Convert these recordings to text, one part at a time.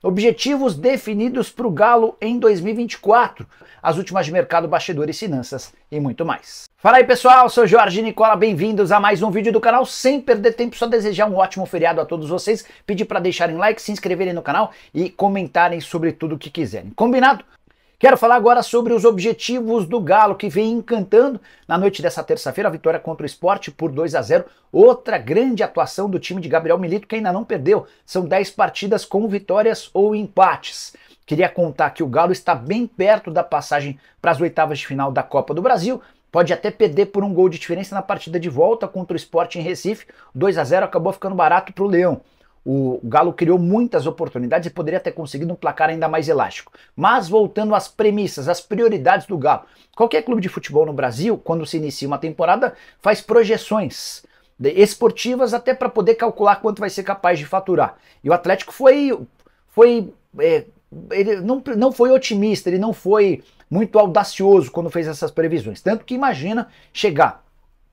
Objetivos definidos para o Galo em 2024, as últimas de mercado, bastidores, finanças e muito mais. Fala aí pessoal, sou Jorge Nicola, bem-vindos a mais um vídeo do canal. Sem perder tempo, só desejar um ótimo feriado a todos vocês, pedir para deixarem like, se inscreverem no canal e comentarem sobre tudo o que quiserem. Combinado? Quero falar agora sobre os objetivos do Galo, que vem encantando na noite dessa terça-feira, a vitória contra o Sport por 2-0. Outra grande atuação do time de Gabriel Milito, que ainda não perdeu. São 10 partidas com vitórias ou empates. Queria contar que o Galo está bem perto da passagem para as oitavas de final da Copa do Brasil. Pode até perder por um gol de diferença na partida de volta contra o Sport em Recife. 2-0 acabou ficando barato para o Leão. O Galo criou muitas oportunidades e poderia ter conseguido um placar ainda mais elástico. Mas voltando às premissas, às prioridades do Galo. Qualquer clube de futebol no Brasil, quando se inicia uma temporada, faz projeções esportivas até para poder calcular quanto vai ser capaz de faturar. E o Atlético ele não foi otimista, ele não foi muito audacioso quando fez essas previsões. Tanto que imagina chegar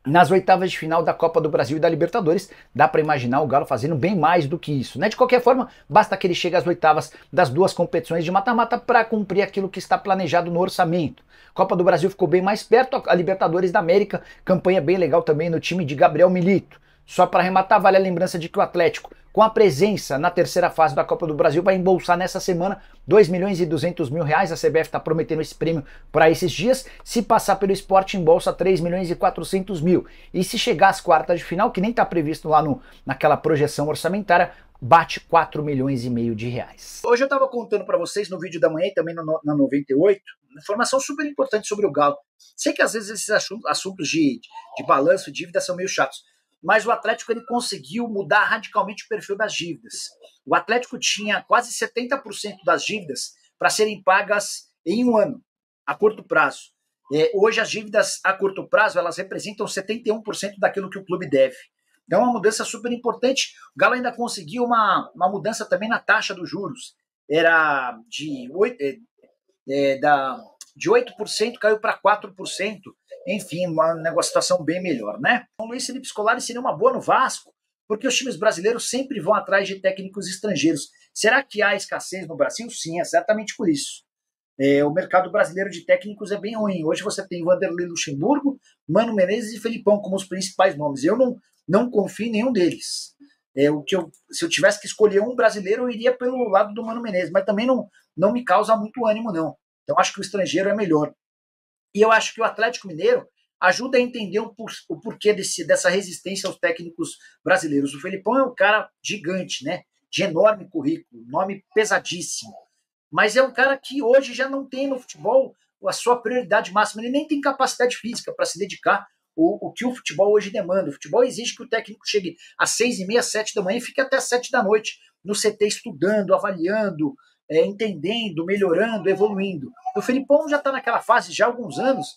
nas oitavas de final da Copa do Brasil e da Libertadores, dá para imaginar o Galo fazendo bem mais do que isso, né? De qualquer forma, basta que ele chegue às oitavas das duas competições de mata-mata para cumprir aquilo que está planejado no orçamento. Copa do Brasil ficou bem mais perto, a Libertadores da América, campanha bem legal também no time de Gabriel Milito. Só para arrematar, vale a lembrança de que o Atlético, com a presença na terceira fase da Copa do Brasil, vai embolsar nessa semana 2.200.000 reais. A CBF está prometendo esse prêmio para esses dias. Se passar pelo Sport, embolsa 3.400.000. E se chegar às quartas de final, que nem está previsto lá naquela projeção orçamentária, bate 4,5 milhões de reais. Hoje eu estava contando para vocês no vídeo da manhã e também na 98, informação super importante sobre o Galo. Sei que às vezes esses assuntos de balanço e dívida são meio chatos, mas o Atlético ele conseguiu mudar radicalmente o perfil das dívidas. O Atlético tinha quase 70% das dívidas para serem pagas em um ano, a curto prazo. Hoje as dívidas a curto prazo elas representam 71% daquilo que o clube deve. Então é uma mudança super importante. O Galo ainda conseguiu uma mudança também na taxa dos juros. Era de 8% caiu para 4%. Enfim, uma negociação bem melhor, né? O Luiz Felipe Scolari seria uma boa no Vasco, porque os times brasileiros sempre vão atrás de técnicos estrangeiros. Será que há escassez no Brasil? Sim, é certamente por isso. O mercado brasileiro de técnicos é bem ruim. Hoje você tem Vanderlei Luxemburgo, Mano Menezes e Felipão como os principais nomes. Eu não confio em nenhum deles. Se eu tivesse que escolher um brasileiro, eu iria pelo lado do Mano Menezes, mas também não me causa muito ânimo, não. Então acho que o estrangeiro é melhor. E eu acho que o Atlético Mineiro ajuda a entender o porquê dessa resistência aos técnicos brasileiros. O Felipão é um cara gigante, né? De enorme currículo, nome pesadíssimo. Mas é um cara que hoje já não tem no futebol a sua prioridade máxima. Ele nem tem capacidade física para se dedicar o que o futebol hoje demanda. O futebol exige que o técnico chegue às 6h30, 7 da manhã e fique até 7 da noite no CT estudando, avaliando, entendendo, melhorando, evoluindo. O Felipão já está naquela fase já há alguns anos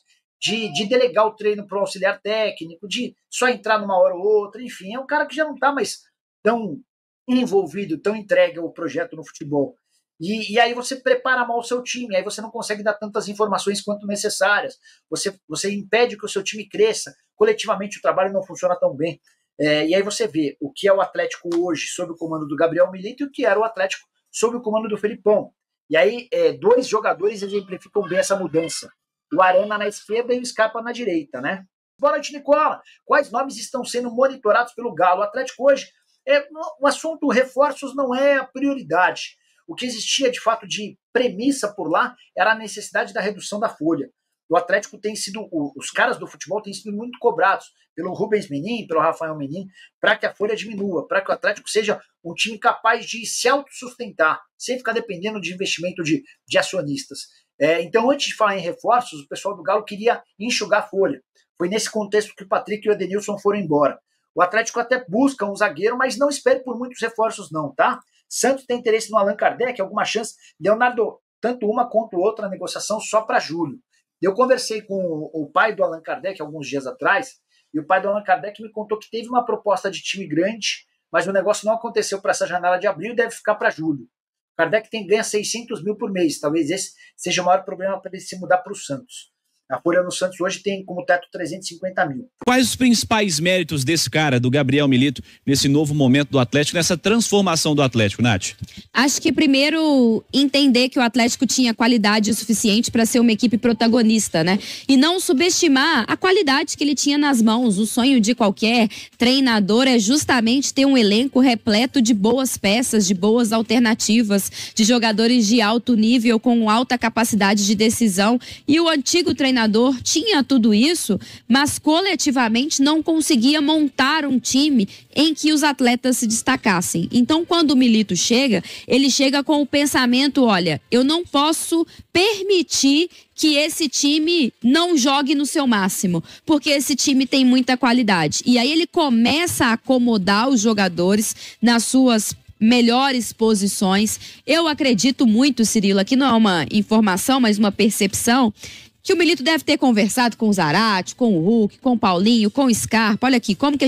de delegar o treino para o auxiliar técnico, de só entrar numa hora ou outra, enfim, é um cara que já não está mais tão envolvido, tão entregue ao projeto no futebol. E aí você prepara mal o seu time, aí você não consegue dar tantas informações quanto necessárias, você impede que o seu time cresça, coletivamente o trabalho não funciona tão bem. E aí você vê o que é o Atlético hoje sob o comando do Gabriel Milito e o que era o Atlético sob o comando do Felipão. E aí, dois jogadores exemplificam bem essa mudança. O Arana na esquerda e o Scarpa na direita, né? Boa noite, Nicola. Quais nomes estão sendo monitorados pelo Galo? O Atlético hoje, o assunto reforços não é a prioridade. O que existia, de fato, de premissa por lá era a necessidade da redução da folha. O Atlético tem sido, os caras do futebol têm sido muito cobrados pelo Rubens Menin, pelo Rafael Menin, para que a folha diminua, para que o Atlético seja um time capaz de se autossustentar, sem ficar dependendo de investimento de acionistas. Então, antes de falar em reforços, o pessoal do Galo queria enxugar a folha. Foi nesse contexto que o Patrick e o Edenilson foram embora. O Atlético até busca um zagueiro, mas não espere por muitos reforços não, tá? Santos tem interesse no Allan Kardec, alguma chance. Leonardo, tanto uma quanto outra negociação só para julho. Eu conversei com o pai do Allan Kardec alguns dias atrás, e o pai do Allan Kardec me contou que teve uma proposta de time grande, mas o negócio não aconteceu para essa janela de abril e deve ficar para julho. O Kardec ganha 600 mil por mês, talvez esse seja o maior problema para ele se mudar para o Santos. A folha no Santos hoje tem como teto 350 mil. Quais os principais méritos desse cara, do Gabriel Milito, nesse novo momento do Atlético, nessa transformação do Atlético, Nath? Acho que primeiro entender que o Atlético tinha qualidade o suficiente para ser uma equipe protagonista, né? E não subestimar a qualidade que ele tinha nas mãos. O sonho de qualquer treinador é justamente ter um elenco repleto de boas peças, de boas alternativas, de jogadores de alto nível, com alta capacidade de decisão. E o antigo treinador tinha tudo isso, mas coletivamente não conseguia montar um time em que os atletas se destacassem. Então, quando o Milito chega, ele chega com o pensamento, olha, eu não posso permitir que esse time não jogue no seu máximo, porque esse time tem muita qualidade. E aí ele começa a acomodar os jogadores nas suas melhores posições. Eu acredito muito, Cirilo, aqui não é uma informação, mas uma percepção, que o Milito deve ter conversado com o Zarate, com o Hulk, com o Paulinho, com o Scarpa. Olha aqui, como que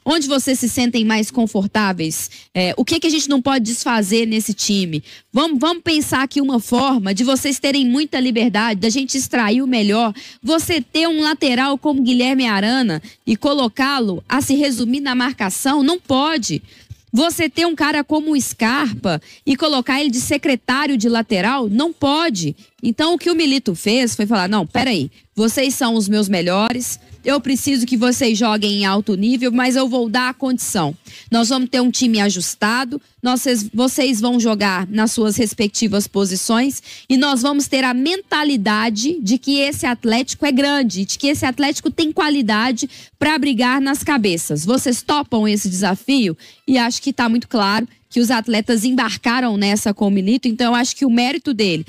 onde vocês se sentem mais confortáveis? O que a gente não pode desfazer nesse time? Vamos pensar aqui uma forma de vocês terem muita liberdade, da gente extrair o melhor. Você ter um lateral como Guilherme Arana e colocá-lo a se resumir na marcação, não pode. Você ter um cara como o Scarpa e colocar ele de secretário de lateral, não pode. Então o que o Milito fez foi falar, não, peraí, vocês são os meus melhores, eu preciso que vocês joguem em alto nível, mas eu vou dar a condição. Nós vamos ter um time ajustado, vocês vão jogar nas suas respectivas posições e nós vamos ter a mentalidade de que esse Atlético é grande, de que esse Atlético tem qualidade para brigar nas cabeças. Vocês topam esse desafio? E acho que está muito claro que os atletas embarcaram nessa com o Milito, então eu acho que o mérito dele,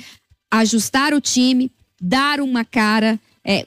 ajustar o time, dar uma cara,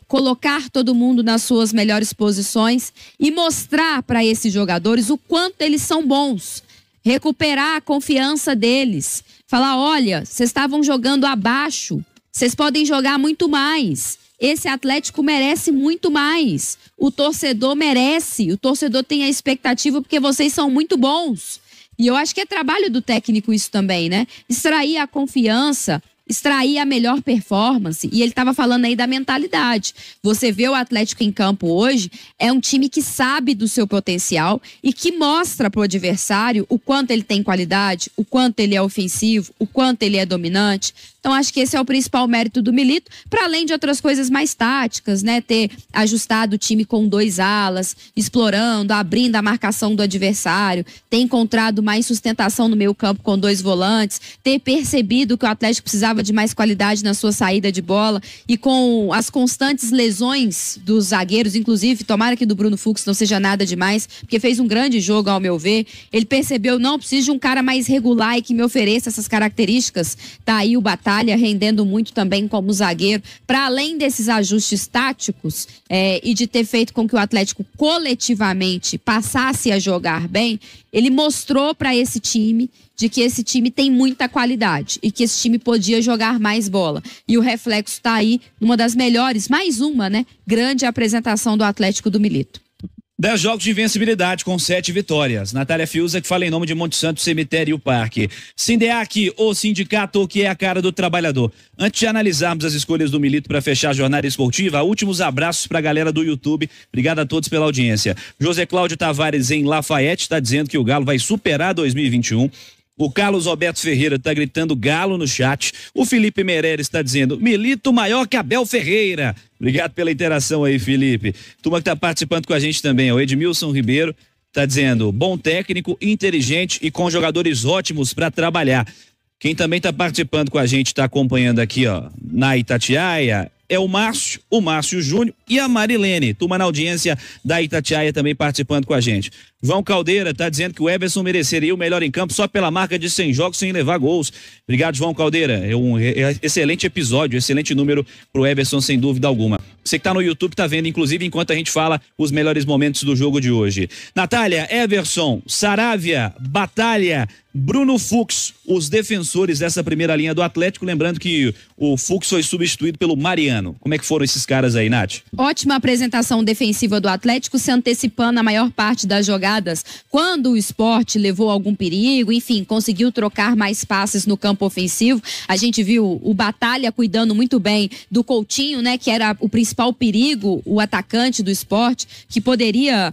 colocar todo mundo nas suas melhores posições e mostrar para esses jogadores o quanto eles são bons. Recuperar a confiança deles. Falar, olha, vocês estavam jogando abaixo, vocês podem jogar muito mais. Esse Atlético merece muito mais. O torcedor merece, o torcedor tem a expectativa porque vocês são muito bons. E eu acho que é trabalho do técnico isso também, né? Extrair a confiança, extrair a melhor performance. E ele estava falando aí da mentalidade. Você vê o Atlético em campo hoje, é um time que sabe do seu potencial e que mostra para o adversário o quanto ele tem qualidade, o quanto ele é ofensivo, o quanto ele é dominante. Então acho que esse é o principal mérito do Milito, para além de outras coisas mais táticas, né? Ter ajustado o time com 2 alas, explorando, abrindo a marcação do adversário, ter encontrado mais sustentação no meio campo com 2 volantes, ter percebido que o Atlético precisava de mais qualidade na sua saída de bola e com as constantes lesões dos zagueiros, inclusive, tomara que do Bruno Fux não seja nada demais, porque fez um grande jogo ao meu ver. Ele percebeu, não, preciso de um cara mais regular e que me ofereça essas características. Tá aí o Batalha rendendo muito também como zagueiro, para além desses ajustes táticos e de ter feito com que o Atlético coletivamente passasse a jogar bem, ele mostrou para esse time de que esse time tem muita qualidade e que esse time podia jogar mais bola. E o reflexo está aí numa das melhores, mais uma, né? Grande apresentação do Atlético do Milito. 10 jogos de invencibilidade com 7 vitórias. Natália Fiuza, que fala em nome de Monte Santo, Cemitério e o Parque. Sindeac, o sindicato que é a cara do trabalhador. Antes de analisarmos as escolhas do Milito para fechar a jornada esportiva, últimos abraços para a galera do YouTube. Obrigado a todos pela audiência. José Cláudio Tavares, em Lafayette, está dizendo que o Galo vai superar 2021. O Carlos Roberto Ferreira está gritando Galo no chat. O Felipe Meireles está dizendo Milito maior que Abel Ferreira. Obrigado pela interação aí, Felipe. Turma que está participando com a gente também, o Edmilson Ribeiro está dizendo bom técnico, inteligente e com jogadores ótimos para trabalhar. Quem também está participando com a gente, está acompanhando aqui, ó, na Itatiaia, é o Márcio Júnior e a Marilene, turma na audiência da Itatiaia também participando com a gente. João Caldeira está dizendo que o Everson mereceria o melhor em campo só pela marca de 100 jogos sem levar gols. Obrigado, João Caldeira. É um excelente episódio, excelente número pro Everson, sem dúvida alguma. Você que tá no YouTube tá vendo, inclusive, enquanto a gente fala os melhores momentos do jogo de hoje. Natália, Everson, Saravia, Batalha, Bruno Fux, os defensores dessa primeira linha do Atlético, lembrando que o Fux foi substituído pelo Mariano. Como é que foram esses caras aí, Nath? Ótima apresentação defensiva do Atlético, se antecipando a maior parte das jogadas. Quando o Sport levou algum perigo, enfim, conseguiu trocar mais passes no campo ofensivo. A gente viu o Batalha cuidando muito bem do Coutinho, né, que era o principal perigo, o atacante do Sport, que poderia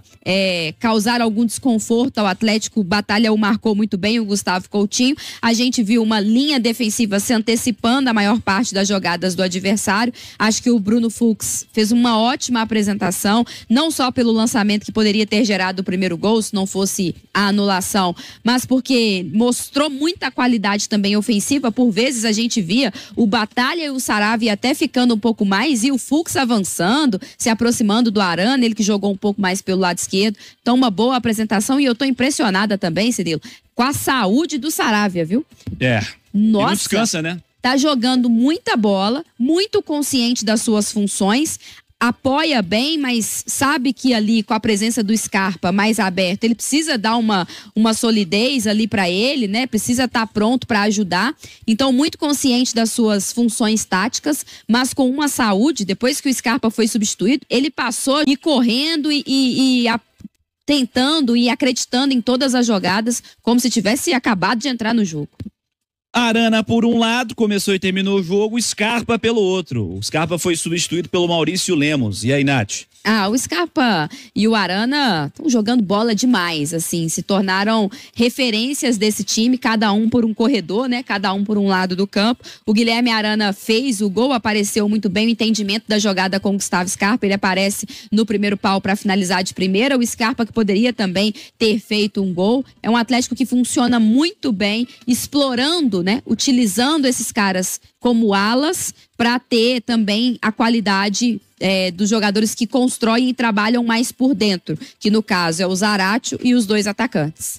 causar algum desconforto ao Atlético. O Batalha o marcou muito bem, o Gustavo Coutinho. A gente viu uma linha defensiva se antecipando a maior parte das jogadas do adversário. Acho que o Bruno Fux fez uma ótima apresentação, não só pelo lançamento que poderia ter gerado o primeiro gol, se não fosse a anulação, mas porque mostrou muita qualidade também ofensiva. Por vezes a gente via o Batalha e o Saravia até ficando um pouco mais e o Fux avançando, se aproximando do Arana, ele que jogou um pouco mais pelo lado esquerdo. Então uma boa apresentação e eu tô impressionada também, Cirilo, com a saúde do Saravia, viu? Nossa, não descansa, né? Tá jogando muita bola, muito consciente das suas funções, apoia bem, mas sabe que ali com a presença do Scarpa mais aberto, ele precisa dar uma solidez ali para ele, né? Precisa estar pronto para ajudar. Então, muito consciente das suas funções táticas, mas com uma saúde. Depois que o Scarpa foi substituído, ele passou e correndo tentando e acreditando em todas as jogadas, como se tivesse acabado de entrar no jogo. Arana por um lado, começou e terminou o jogo, Scarpa pelo outro. O Scarpa foi substituído pelo Maurício Lemos. E aí, Nath? O Scarpa e o Arana estão jogando bola demais, assim, se tornaram referências desse time, cada um por um corredor, né? Cada um por um lado do campo. O Guilherme Arana fez o gol, apareceu muito bem o entendimento da jogada com o Gustavo Scarpa, ele aparece no primeiro pau para finalizar de primeira. O Scarpa que poderia também ter feito um gol. É um Atlético que funciona muito bem, explorando, né? Utilizando esses caras como alas para ter também a qualidade dos jogadores que constroem e trabalham mais por dentro, que no caso é o Zaratio e os dois atacantes.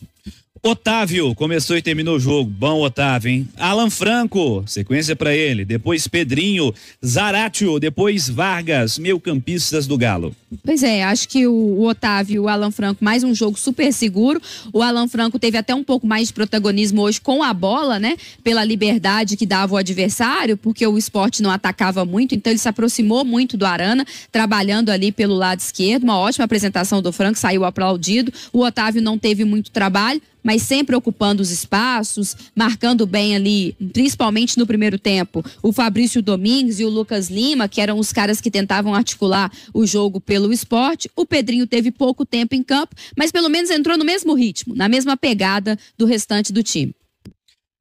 Otávio, começou e terminou o jogo. Bom, Otávio, hein? Alan Franco, sequência pra ele. Depois Pedrinho, Zaratio, depois Vargas, meio-campistas do Galo. Pois é, acho que o Otávio e o Alan Franco, mais um jogo super seguro. O Alan Franco teve até um pouco mais de protagonismo hoje com a bola, né? Pela liberdade que dava o adversário, porque o Sport não atacava muito, então ele se aproximou muito do Arana, trabalhando ali pelo lado esquerdo. Uma ótima apresentação do Franco, saiu aplaudido. O Otávio não teve muito trabalho, mas sempre ocupando os espaços, marcando bem ali, principalmente no primeiro tempo, o Fabrício Domingues e o Lucas Lima, que eram os caras que tentavam articular o jogo pelo Sport. O Pedrinho teve pouco tempo em campo, mas pelo menos entrou no mesmo ritmo, na mesma pegada do restante do time.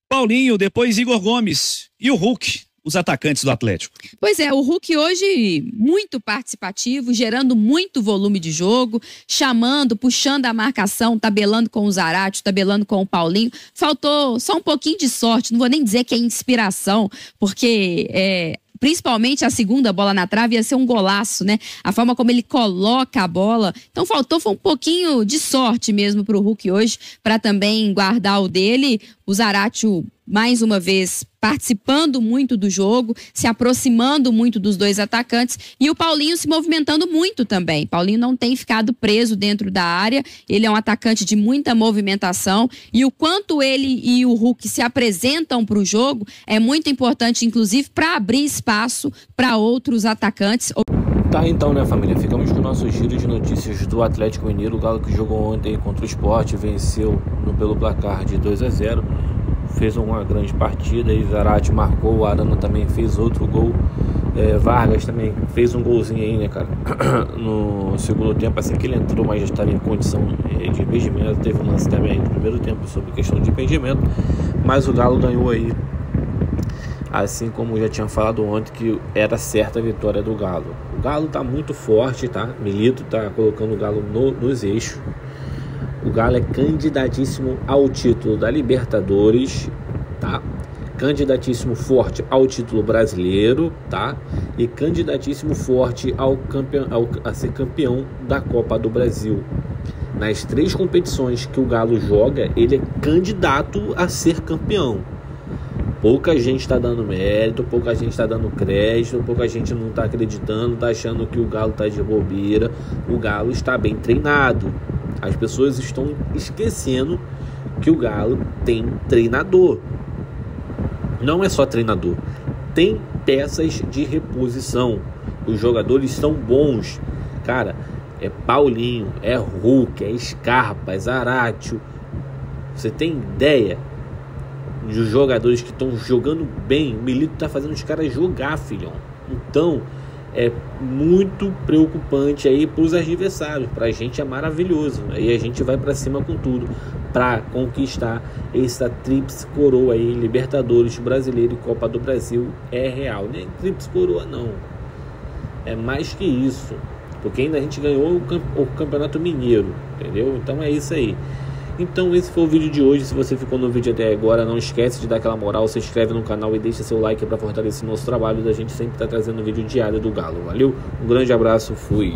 Paulinho, depois Igor Gomes e o Hulk, os atacantes do Atlético. Pois é, o Hulk hoje muito participativo, gerando muito volume de jogo, chamando, puxando a marcação, tabelando com o Zaratio, tabelando com o Paulinho. Faltou só um pouquinho de sorte, não vou nem dizer que é inspiração, porque principalmente a segunda bola na trave ia ser um golaço, né? A forma como ele coloca a bola. Então foi um pouquinho de sorte mesmo pro Hulk hoje, para também guardar o dele. O Zaratio, mais uma vez, participando muito do jogo, se aproximando muito dos dois atacantes, e o Paulinho se movimentando muito também. Paulinho não tem ficado preso dentro da área, ele é um atacante de muita movimentação, e o quanto ele e o Hulk se apresentam para o jogo é muito importante, inclusive, para abrir espaço para outros atacantes. Tá, então, né, família? Ficamos com o nosso giro de notícias do Atlético Mineiro. O Galo que jogou ontem contra o Sport, venceu pelo placar de 2-0. Fez uma grande partida e Zaratio marcou, o Arana também fez outro gol. Vargas também fez um golzinho aí, né, cara? No segundo tempo, assim que ele entrou, mas já estava em condição de impedimento. Teve um lance também no primeiro tempo sobre questão de impedimento, mas o Galo ganhou aí. Assim como eu já tinha falado ontem, que era certa a vitória do Galo. O Galo tá muito forte, tá? Milito tá colocando o Galo nos eixos. O Galo é candidatíssimo ao título da Libertadores, tá? Candidatíssimo forte ao título brasileiro, tá? E candidatíssimo forte a ser campeão da Copa do Brasil. Nas 3 competições que o Galo joga, ele é candidato a ser campeão. pouca gente está dando mérito, pouca gente está dando crédito, pouca gente não está acreditando, está achando que o Galo está de bobeira. O Galo está bem treinado. As pessoas estão esquecendo que o Galo tem treinador. Não é só treinador, tem peças de reposição. Os jogadores são bons, cara. É Paulinho, é Hulk, é Scarpa, é Zaratio. Você tem ideia dos jogadores que estão jogando bem? O Milito tá fazendo os caras jogar, filhão. Então é muito preocupante aí para os adversários. Pra gente é maravilhoso. Aí a gente vai para cima com tudo para conquistar essa tríplice coroa aí. Libertadores, Brasileiro e Copa do Brasil é real. Nem tríplice coroa não, é mais que isso, porque ainda a gente ganhou o Campeonato Mineiro, entendeu? Então é isso aí. Então esse foi o vídeo de hoje. Se você ficou no vídeo até agora, não esquece de dar aquela moral, se inscreve no canal e deixa seu like para fortalecer nosso trabalho. A gente sempre está trazendo vídeo diário do Galo. Valeu, um grande abraço, fui!